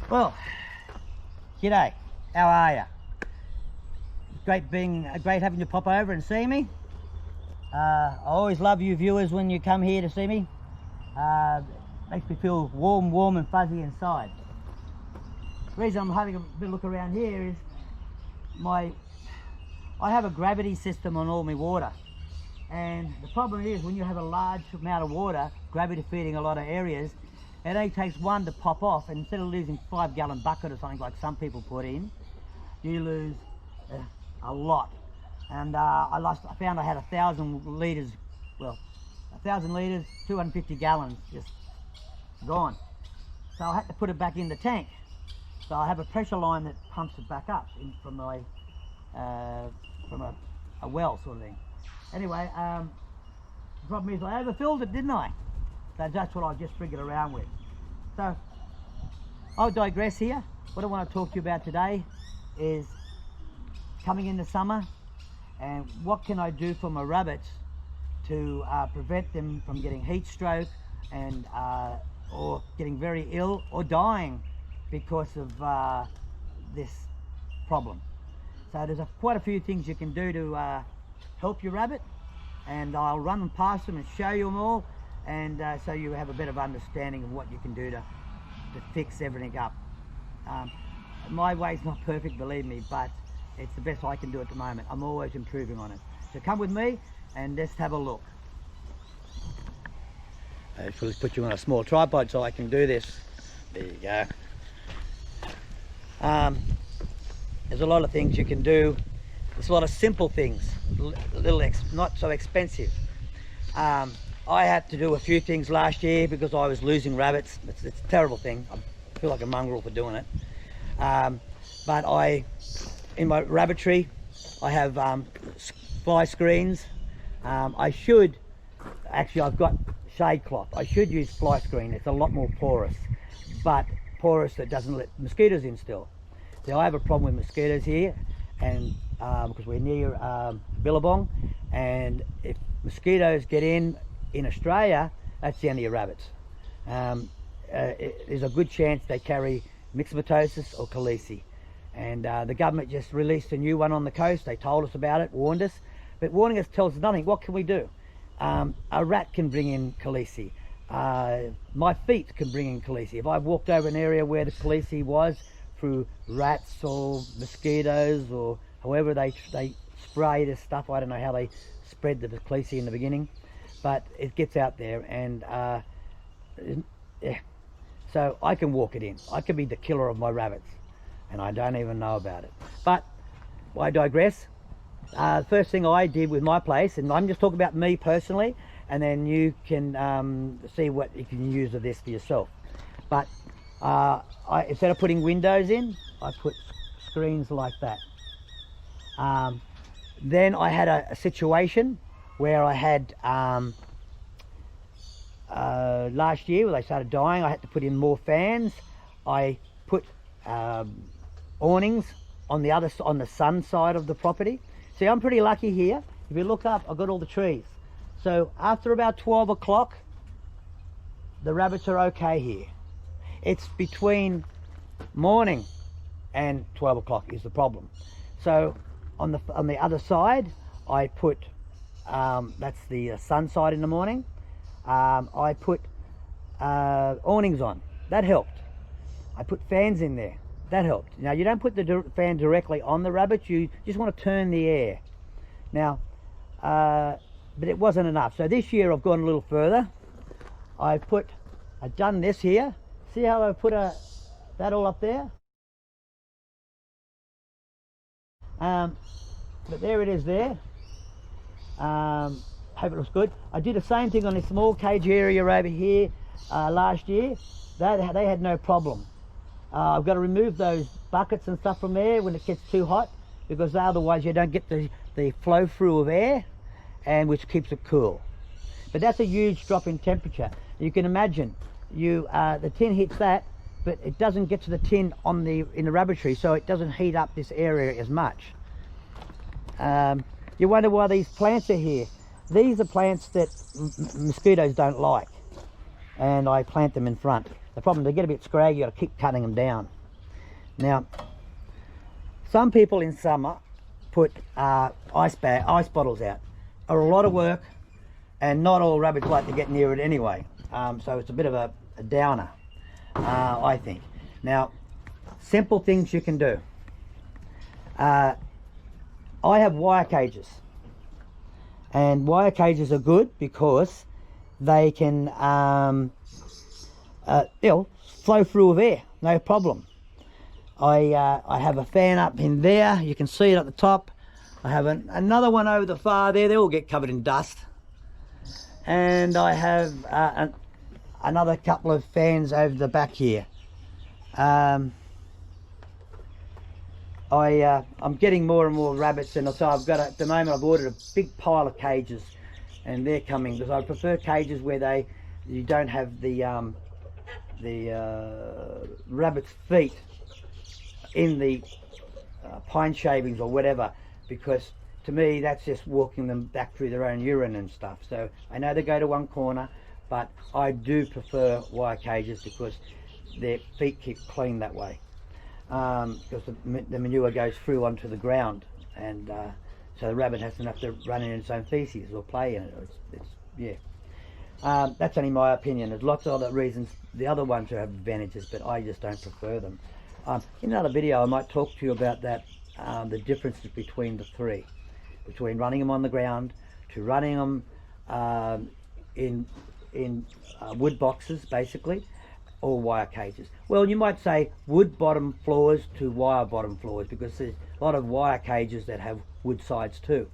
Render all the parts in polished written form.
Well, g'day. How are you? Great having you pop over and see me. I always love you viewers when you come here to see me. Makes me feel warm and fuzzy inside. The reason I'm having a bit of look around here is I have a gravity system on all my water, and the problem is when you have a large amount of water gravity feeding a lot of areas, it only takes one to pop off, and instead of losing 5-gallon bucket or something like some people put in, you lose a lot. And I found I had 1,000 litres, well, 1,000 litres, 250 gallons just gone. So I had to put it back in the tank. So I have a pressure line that pumps it back up from a well sort of thing. Anyway, the problem is I overfilled it, didn't I? So that's what I just figured around with. So I'll digress here. What I want to talk to you about today is coming into summer and what can I do for my rabbits to prevent them from getting heat stroke and or getting very ill or dying because of this problem. So there's quite a few things you can do to help your rabbit, and I'll run them past them and show you them all, and so you have a bit of understanding of what you can do to fix everything up. My way's not perfect, believe me, but it's the best I can do at the moment. I'm always improving on it. So come with me and let's have a look. I'll just put you on a small tripod so I can do this. There you go. There's a lot of things you can do. There's a lot of simple things, not so expensive. I had to do a few things last year because I was losing rabbits. It's a terrible thing. I feel like a mongrel for doing it. But in my rabbitry, I have fly screens. I've got shade cloth. I should use fly screen. It's a lot more porous, but porous that doesn't let mosquitoes in still. So I have a problem with mosquitoes here, and because we're near Billabong, and if mosquitoes get in Australia, that's the end of your rabbits. There's a good chance they carry myxomatosis or calesi, and the government just released a new one on the coast. They told us about it, warned us, but warning us tells us nothing. What can we do? A rat can bring in calesi. My feet can bring in calesi. If I've walked over an area where the calesi was through rats or mosquitoes or however they spray this stuff, I don't know how they spread the calesi in the beginning, but it gets out there, and yeah. So I can walk it in. I can be the killer of my rabbits, and I don't even know about it. But I digress. The first thing I did with my place, and I'm just talking about me personally, and then you can see what you can use of this for yourself. But instead of putting windows in, I put screens like that. Then I had a situation where I had last year when they started dying, I had to put in more fans. I put awnings on the sun side of the property. See, I'm pretty lucky here. If you look up, I've got all the trees. So after about 12 o'clock, the rabbits are okay here. It's between morning and 12 o'clock is the problem. So on the other side, I put, that's the sun side in the morning, I put awnings on. That helped. I put fans in there. That helped. Now, you don't put the fan directly on the rabbits, you just want to turn the air. Now, but it wasn't enough. So this year I've gone a little further. I've done this here. See how I put that all up there? But there it is there. Hope it looks good. I did the same thing on this small cage area over here last year. They had no problem. I've got to remove those buckets and stuff from there when it gets too hot, because otherwise you don't get the flow through of air, and which keeps it cool. But that's a huge drop in temperature. You can imagine the tin hits that, but it doesn't get to the tin in the rabbitry, so it doesn't heat up this area as much. You wonder why these plants are here. These are plants that mosquitoes don't like, and I plant them in front. The problem, they get a bit scraggy, you got to keep cutting them down. Now, some people in summer put ice bottles out. Are a lot of work, and not all rabbits like to get near it anyway. So it's a bit of a downer, I think. Now, simple things you can do. I have wire cages, and wire cages are good because they can flow through with air, no problem. I have a fan up in there, you can see it at the top. I have another one over the far there, they all get covered in dust. And I have another couple of fans over the back here. I'm getting more and more rabbits, and so I've got at the moment I've ordered a big pile of cages, and they're coming because I prefer cages where you don't have the rabbit's feet in the pine shavings or whatever, because to me that's just walking them back through their own urine and stuff. So I know they go to one corner, but I do prefer wire cages because their feet keep clean that way, because the manure goes through onto the ground, and so the rabbit doesn't have to run in its own feces or play in it. That's only my opinion. There's lots of other reasons. The other ones have advantages, but I just don't prefer them. In another video I might talk to you about that, the differences between the three, between running them on the ground to running them in wood boxes basically, or wire cages. Well, you might say wood bottom floors to wire bottom floors, because there's a lot of wire cages that have wood sides too,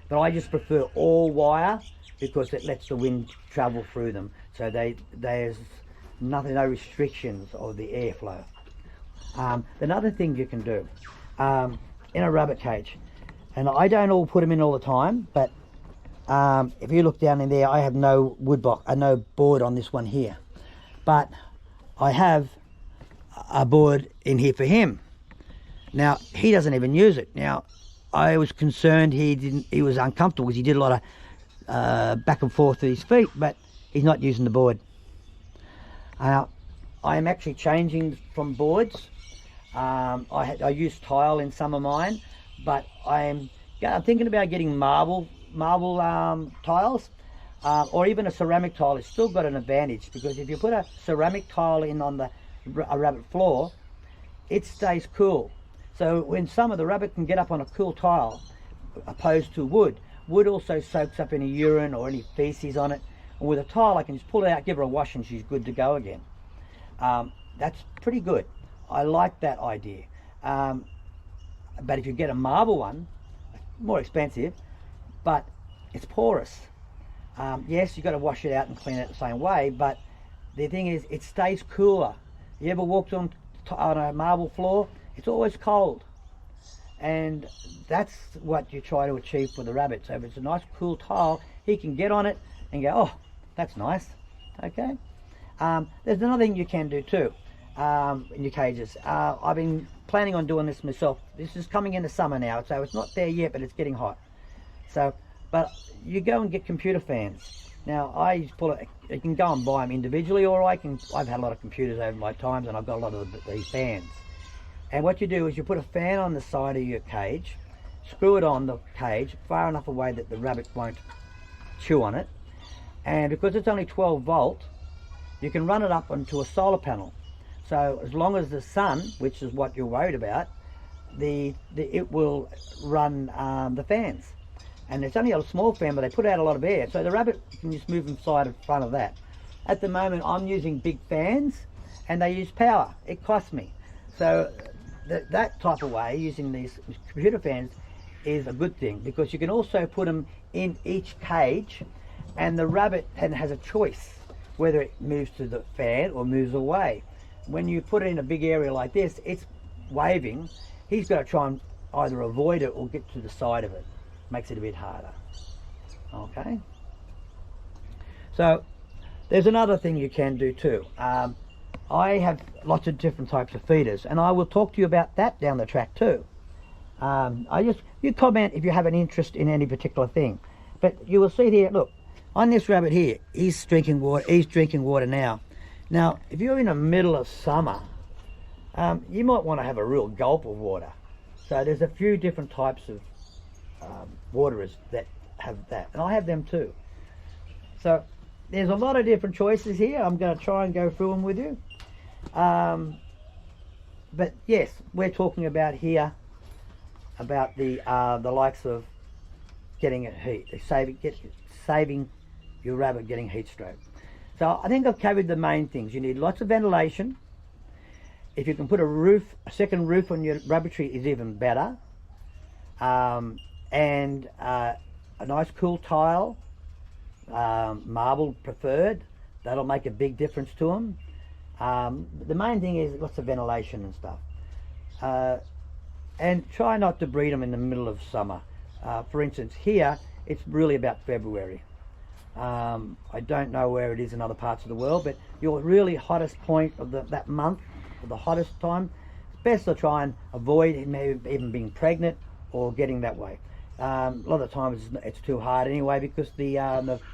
but I just prefer all wire because it lets the wind travel through them, so there's no restrictions of the airflow. Another thing you can do in a rabbit cage, and I don't all put them in all the time, but if you look down in there, I have no no board on this one here, but I have a board in here for him. Now he doesn't even use it. Now I was concerned he was uncomfortable because he did a lot of back and forth with his feet, but he's not using the board. I am actually changing from boards. I use tile in some of mine, but I'm thinking about getting marble tiles, or even a ceramic tile. It's still got an advantage, because if you put a ceramic tile in on a rabbit floor, it stays cool. So when the rabbit can get up on a cool tile, opposed to wood also soaks up any urine or any feces on it. And with a tile, I can just pull it out, give her a wash, and she's good to go again. That's pretty good. I like that idea. But if you get a marble one, more expensive, but it's porous. Yes, you've got to wash it out and clean it the same way, but the thing is, it stays cooler. You ever walked on a marble floor? It's always cold. And that's what you try to achieve for the rabbit. So if it's a nice cool tile, he can get on it and go, oh, that's nice. Okay. There's another thing you can do too in your cages. I've been planning on doing this myself. This is coming into summer now, so it's not there yet, but it's getting hot. So, but you go and get computer fans. Now I you can go and buy them individually, or I've had a lot of computers over my times, and I've got a lot of these fans. And what you do is you put a fan on the side of your cage, screw it on the cage far enough away that the rabbit won't chew on it, and because it's only 12 volt, you can run it up onto a solar panel. So as long as the sun, which is what you're worried about, it will run the fans. And it's only a small fan, but they put out a lot of air, so the rabbit can just move inside in front of that. At the moment I'm using big fans, and they use power. It costs me. So that type of way, using these computer fans, is a good thing, because you can also put them in each cage, and the rabbit has a choice whether it moves to the fan or moves away. When you put it in a big area like this, it's waving. He's got to try and either avoid it or get to the side of it. Makes it a bit harder. Okay. So there's another thing you can do too. I have lots of different types of feeders, and I will talk to you about that down the track too. You comment if you have an interest in any particular thing. But you will see here, look, on this rabbit here, he's drinking water now. Now, if you're in the middle of summer, you might want to have a real gulp of water. So there's a few different types of waterers that have that, and I have them too. So there's a lot of different choices here. I'm going to try and go through them with you. But yes, we're talking about here about the likes of getting a heat, saving your rabbit getting heat stroke. So I think I've covered the main things. You need lots of ventilation. If you can put a second roof on your rabbitry is even better. And a nice cool tile, marble preferred. That'll make a big difference to them. The main thing is lots of ventilation and stuff. And try not to breed them in the middle of summer. For instance, here it's really about February. I don't know where it is in other parts of the world, but your really hottest point of that month, or the hottest time, it's best to try and avoid maybe even being pregnant or getting that way. A lot of the times it's too hard anyway, because the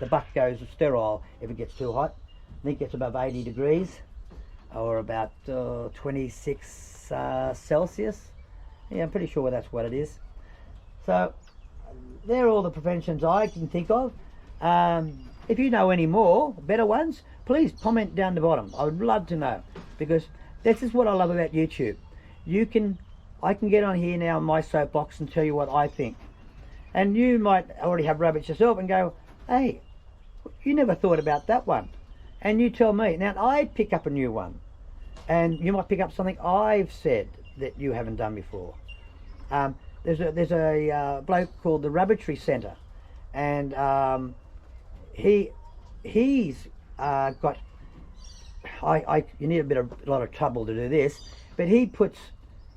buck goes sterile if it gets too hot. I think it gets above 80 degrees or about 26 Celsius. Yeah, I'm pretty sure that's what it is. So they're all the preventions I can think of. If you know any more better ones, please comment down the bottom. I would love to know, because this is what I love about YouTube. I can get on here now on my soapbox and tell you what I think, and you might already have rabbits yourself and go, hey, you never thought about that one, and you tell me. Now I pick up a new one, and you might pick up something I've said that you haven't done before. There's a bloke called the Rabbitry Centre, and he's got, you need a lot of trouble to do this, but he puts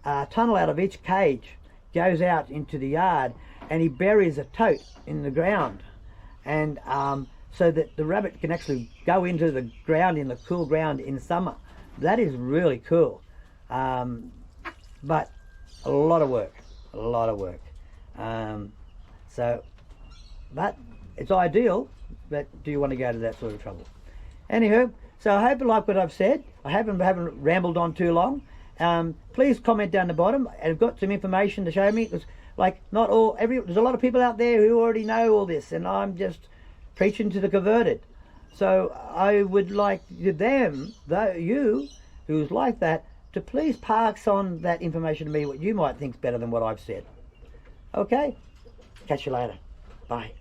a tunnel out of each cage, goes out into the yard, and he buries a tote in the ground, and so that the rabbit can actually go into the ground, in the cool ground in summer. That is really cool, but a lot of work. But it's ideal. But do you want to go to that sort of trouble? Anywho, so I hope you like what I've said. I haven't rambled on too long. Please comment down the bottom. I've got some information to show me. Because, like, there's a lot of people out there who already know all this, and I'm just preaching to the converted. So I would like you who's like that, to please pass on that information to me, what you might think's better than what I've said. Okay? Catch you later. Bye.